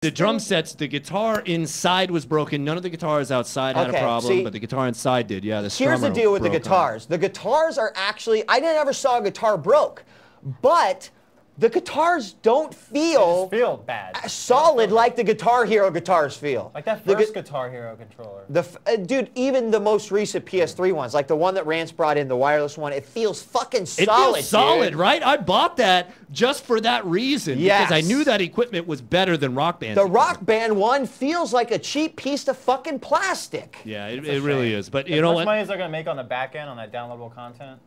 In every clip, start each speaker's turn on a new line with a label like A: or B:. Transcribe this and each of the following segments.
A: The drum sets, the guitar inside was broken. None of the guitars outside had a problem, but the guitar inside did. Yeah, the
B: here's the deal with the guitars. The guitars are actually, I never saw a guitar broke, but the guitars don't feel
C: bad.
B: Solid like the Guitar Hero guitars feel.
C: Like that first Guitar Hero controller.
B: Dude, even the most recent PS3 ones, like the one that Rance brought in, the wireless one, it feels fucking solid. It feels
A: solid, right? I bought that just for that reason.
B: Yes.
A: Because I knew that equipment was better than Rock Band.
B: The Rock Band one feels like a cheap piece of fucking plastic.
A: Yeah, it really is. But you know what?
C: How much money is they're going to make on the back end on that downloadable content?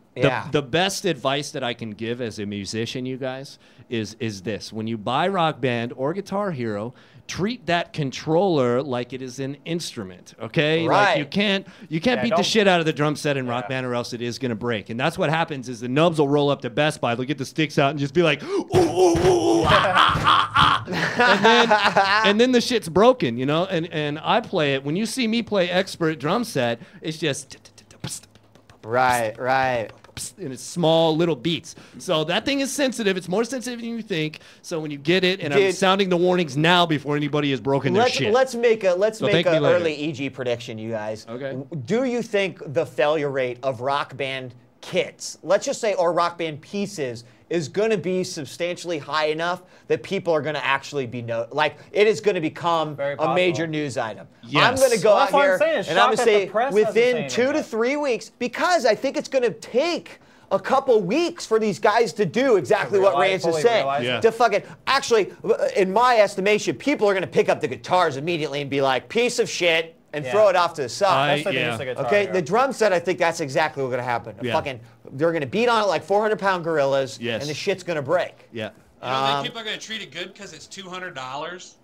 A: The best advice that I can give as a musician, you guys, is this. When you buy Rock Band or Guitar Hero, treat that controller like it is an instrument, okay?
B: Right.
A: Like you can't beat the shit out of the drum set in Rock Band or else it is going to break. And that's what happens is the nubs will roll up to Best Buy, they'll get the sticks out and just be like, ooh, ooh, ooh, and then the shit's broken, you know? And I play it. When you see me play Expert drum set, it's just...
B: Right.
A: And it's small little beats. So that thing is sensitive. It's more sensitive than you think. So when you get it, and I'm sounding the warnings now before anybody has broken their shit.
B: Let's make an early EG prediction, you guys.
A: Okay.
B: Do you think the failure rate of Rock Band kits, let's just say, or Rock Band pieces, is going to be substantially high enough that people are going to actually be it is going to become a major news item?
A: Yes.
B: I'm going to go out here and I'm going to say within 2 to 3 weeks, because I think it's going to take a couple weeks for these guys to do exactly what Rance is saying. To fucking, actually, in my estimation, people are going to pick up the guitars immediately and be like, piece of shit, and throw it off to the side. Okay, the drum set, I think that's exactly what's going to happen. They're going to beat on it like 400-pound gorillas, and the shit's going to break.
A: Yeah.
D: You don't think people are going to treat it good because it's $200?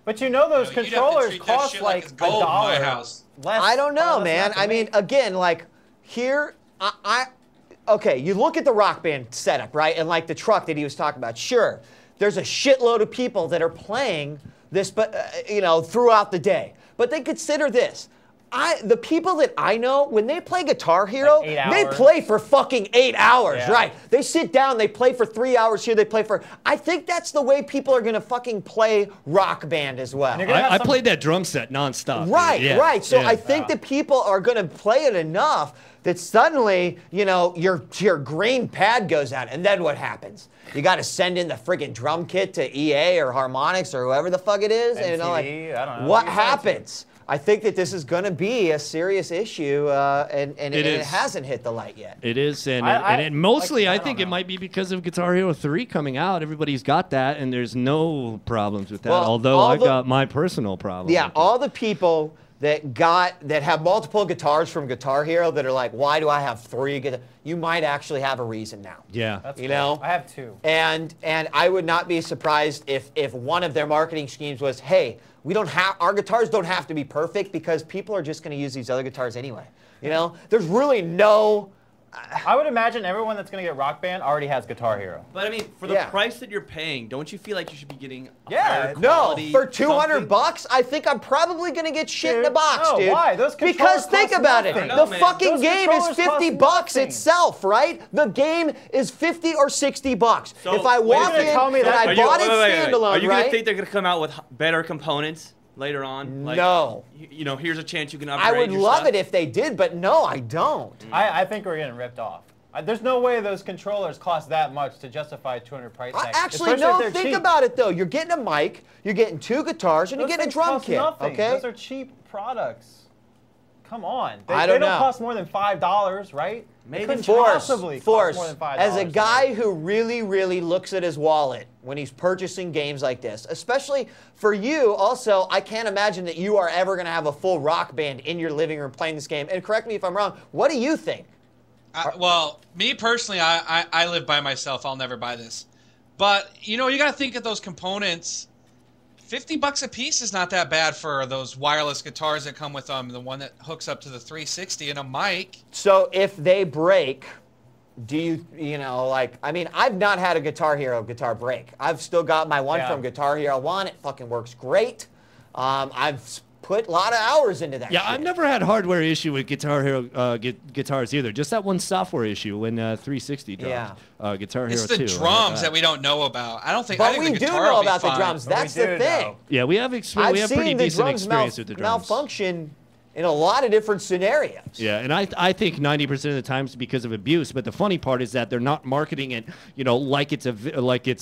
C: But you know those controllers cost like $1
D: in my house.
B: I don't know, man. I mean, again, like here, okay, you look at the Rock Band setup, right? And like the truck that he was talking about, sure, there's a shitload of people that are playing this, but you know, throughout the day. But then consider this. The people that I know, when they play Guitar Hero, they play for fucking 8 hours, right? They sit down, they play for 3 hours here, they play for... I think that's the way people are going to fucking play Rock Band as well.
A: I played that drum set nonstop.
B: Right. So I think that people are going to play it enough that suddenly, you know, your green pad goes out, and then what happens? You got to send in the friggin' drum kit to EA or Harmonix or whoever the fuck it is, and you know, like,
C: I don't know.
B: what happens? I think that this is going to be a serious issue, and it hasn't hit the light yet.
A: It is, and mostly I think it might be because of Guitar Hero 3 coming out. Everybody's got that, and there's no problems with that, although I've got my personal problem.
B: Yeah, all the people that have multiple guitars from Guitar Hero that are like, why do I have 3 guitars? You might actually have a reason now.
A: Yeah.
C: That's
B: you know?
C: I have 2.
B: And I would not be surprised if one of their marketing schemes was, hey, our guitars don't have to be perfect because people are just going to use these other guitars anyway. You know? There's really no...
C: I would imagine everyone that's going to get Rock Band already has Guitar Hero.
E: But I mean, for the price that you're paying, don't you feel like you should be getting higher quality?
B: No, for $200, I think I'm probably going to get shit in a box, dude.
C: Why? Those
B: because think about it. The fucking game is $50 itself, right? The game is $50 or $60.
E: So
B: if I walk in and I bought it standalone,
E: are you going to think they're going to come out with better components later on? Like,
B: no.
E: You know, here's a chance you can upgrade
B: I would love it if they did, but no, I don't.
C: I think we're getting ripped off. There's no way those controllers cost that much to justify $200 price tag.
B: Actually, no, think about it, though. You're getting a mic, you're getting 2 guitars, and you're getting a drum kit. Okay?
C: Those are cheap products. Come on. They don't cost more than $5, right?
B: Maybe Force. As a guy who really, really looks at his wallet when he's purchasing games like this, especially for you, also, I can't imagine that you are ever going to have a full Rock Band in your living room playing this game. And correct me if I'm wrong, what do you think?
D: Well, me personally, I live by myself. I'll never buy this. But, you know, you got to think of those components. $50 a piece is not that bad for those wireless guitars that come with them. The one that hooks up to the 360 and a mic.
B: So if they break, do you know, like, I mean, I've not had a Guitar Hero guitar break. I've still got my one from Guitar Hero 1. It fucking works great. I've put a lot of hours into that.
A: Yeah,
B: shit.
A: I've never had hardware issue with Guitar Hero guitars either. Just that one software issue when 360 dropped. Guitar Hero 2.
D: It's the drums that we don't know about. I don't think.
B: But
D: I think
B: we
D: the
B: do
D: guitar
B: know
D: will be
B: about the
D: fine.
B: drums. That's the thing.
A: Yeah, we have pretty decent experience with the drums.
B: Malfunction in a lot of different scenarios.
A: Yeah, and I think 90% of the times because of abuse. But the funny part is that they're not marketing it, like it's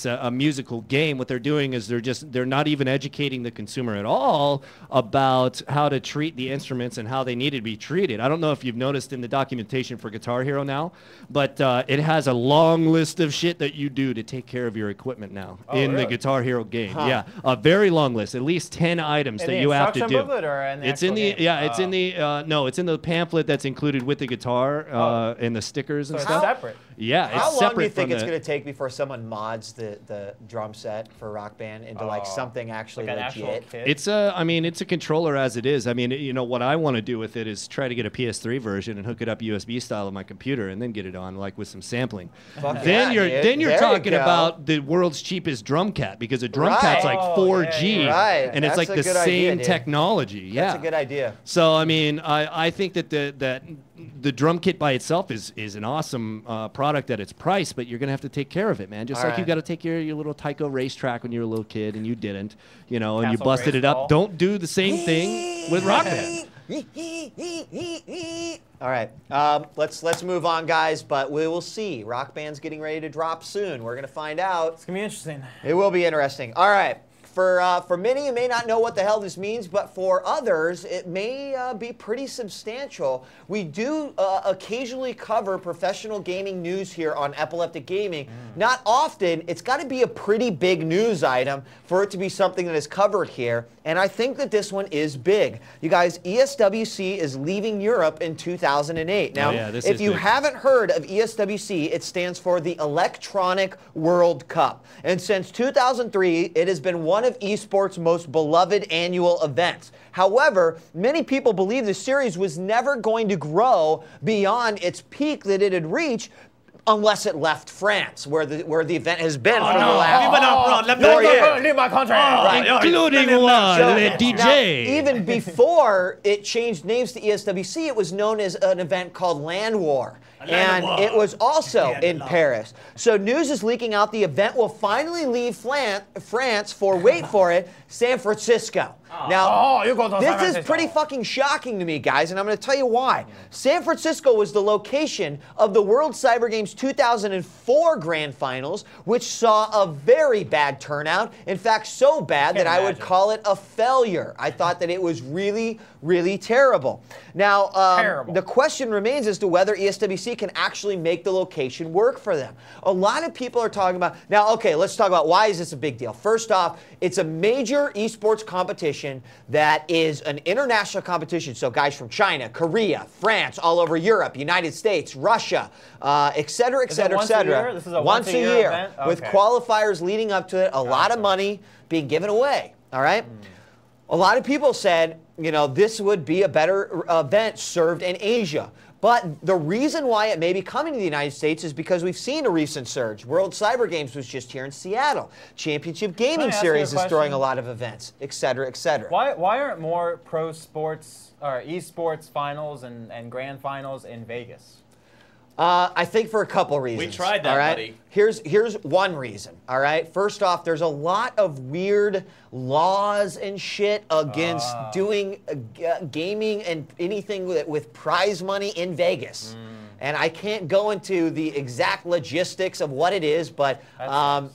A: a musical game. What they're doing is they're not even educating the consumer at all about how to treat the instruments and how they need to be treated. I don't know if you've noticed in the documentation for Guitar Hero now, but it has a long list of shit that you do to take care of your equipment now in the Guitar Hero game. Huh. Yeah, a very long list, at least 10 items that you have to do.
C: It's in the
A: it's in the pamphlet that's included with the guitar and the stickers and stuff.
C: It's separate.
A: Yeah,
B: How
A: it's
B: long
A: separate
B: do you think
A: from
B: it's going to take before someone mods the drum set for Rock Band into like something actually legit?
A: It's a controller as it is. I mean, what I want to do with it is try to get a PS3 version and hook it up USB style on my computer and then get it on like with some sampling. Then you're talking about the world's cheapest drum cat because a drum cat's like 4G and it's like the same technology. Yeah,
B: that's a good idea.
A: So I mean, I think that the drum kit by itself is an awesome product at its price, but you're gonna have to take care of it, man. Just you got to take care of your little Tyco racetrack when you were a little kid and you didn't, and you busted it up. Don't do the same thing with Rock Band.
B: All right, let's move on, guys. But we will see. Rock Band's getting ready to drop soon. We're gonna find out.
C: It's gonna be interesting.
B: It will be interesting. All right. For many, you may not know what the hell this means, but for others, it may be pretty substantial. We do occasionally cover professional gaming news here on Epileptic Gaming. Not often. It's got to be a pretty big news item for it to be something that is covered here, and I think that this one is big. You guys, ESWC is leaving Europe in 2008. Now, if you haven't heard of ESWC, it stands for the Electronic World Cup, and since 2003, it has been one of esports' most beloved annual events. However, many people believe the series was never going to grow beyond its peak that it had reached unless it left France, where the event has been for the last 4 years.
C: Leave my contract.
A: Including the DJ.
B: Now, even before it changed names to ESWC, it was known as an event called Land War. And it was also in Paris. So news is leaking out the event will finally leave France for, wait for it, San Francisco. Now, this is pretty fucking shocking to me, guys, and I'm going to tell you why. San Francisco was the location of the World Cyber Games 2004 Grand Finals, which saw a very bad turnout. In fact, so bad that I would call it a failure. I thought that it was really, really terrible. Now, the question remains as to whether ESWC can actually make the location work for them. A lot of people are talking about, now, okay, let's talk about why is this a big deal. First off, it's a major esports competition that is an international competition. So guys from China, Korea, France, all over Europe, United States, Russia, et cetera, et cetera, et cetera.
C: This is a
B: once a year
C: event?
B: with qualifiers leading up to it, a lot of money being given away, all right? A lot of people said, this would be a better event served in Asia. But the reason why it may be coming to the United States is because we've seen a recent surge. World Cyber Games was just here in Seattle. Championship Gaming Series is throwing a lot of events, et cetera, et cetera.
C: Why aren't more pro sports or esports finals and grand finals in Vegas?
B: I think for a couple reasons.
E: We tried that, buddy.
B: Here's one reason, all right? First off, there's a lot of weird laws and shit against doing gaming and anything with prize money in Vegas. And I can't go into the exact logistics of what it is, but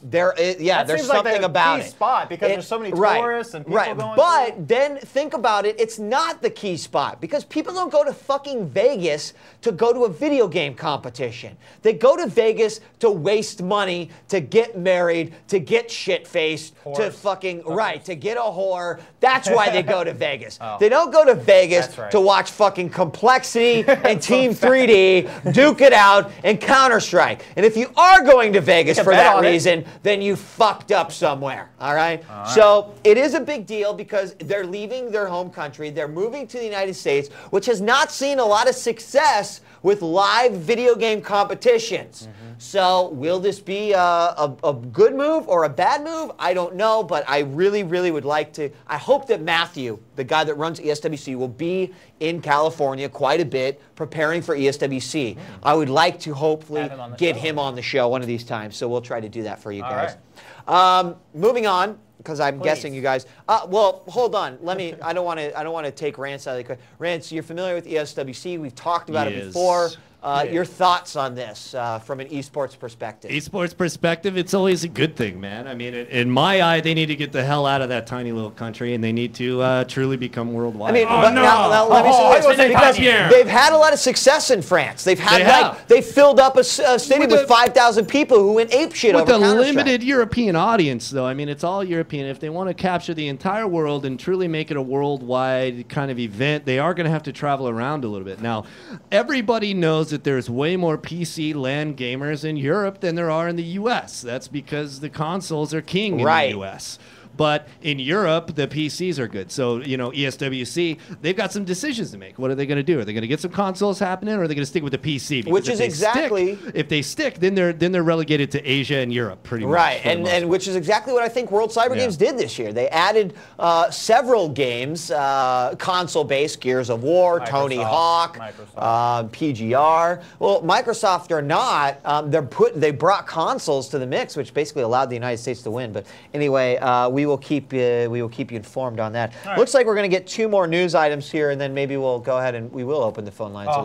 B: there's something about it.
C: Spot because there's so many tourists and people going.
B: But then think about it. It's not the key spot because people don't go to fucking Vegas to go to a video game competition. They go to Vegas to waste money, to get married, to get shit-faced, to fucking to get a whore. That's why they go to Vegas. They don't go to Vegas to watch fucking Complexity and Team 3D. Duke it out, and Counter-Strike. And if you are going to Vegas for that reason, then you fucked up somewhere, all right? So it is a big deal because they're leaving their home country. They're moving to the United States, which has not seen a lot of success with live video game competitions. So will this be a good move or a bad move? I don't know, but I really, really would like to. I hope that Matthew, the guy that runs ESWC, will be in California quite a bit preparing for ESWC. I would like to hopefully get him on the show one of these times. So we'll try to do that for you guys. Moving on, because I'm guessing you guys. Well, hold on. Let me. I don't want to take Rance out of the. Rance, you're familiar with ESWC. We've talked about it before. Your thoughts on this from an esports perspective?
A: Esports perspective, it's always a good thing, man. I mean, in my eye, they need to get the hell out of that tiny little country, and they need to truly become worldwide.
B: I mean, now let me say this, because they've had a lot of success in France. They've filled up a stadium with 5,000 people who went apeshit over
A: Counter-Strike. With a limited European audience, though. I mean, it's all European. If they want to capture the entire world and truly make it a worldwide kind of event, they are going to have to travel around a little bit. Now, everybody knows that there's way more PC LAN gamers in Europe than there are in the US. That's because the consoles are king in the US. But in Europe, the PCs are good. So, you know, ESWC, they've got some decisions to make. What are they going to do? Are they going to get some consoles happening, or are they going to stick with the PC? Because
B: which is exactly...
A: if they stick, then they're relegated to Asia and Europe, pretty much.
B: Right, and which is exactly what I think World Cyber Games did this year. They added several games, console-based, Gears of War, Tony Hawk, PGR. Well, Microsoft are not. They brought consoles to the mix, which basically allowed the United States to win. But anyway, we will keep you informed on that. Looks like we're going to get 2 more news items here, and then maybe we'll go ahead and we will open the phone lines a little.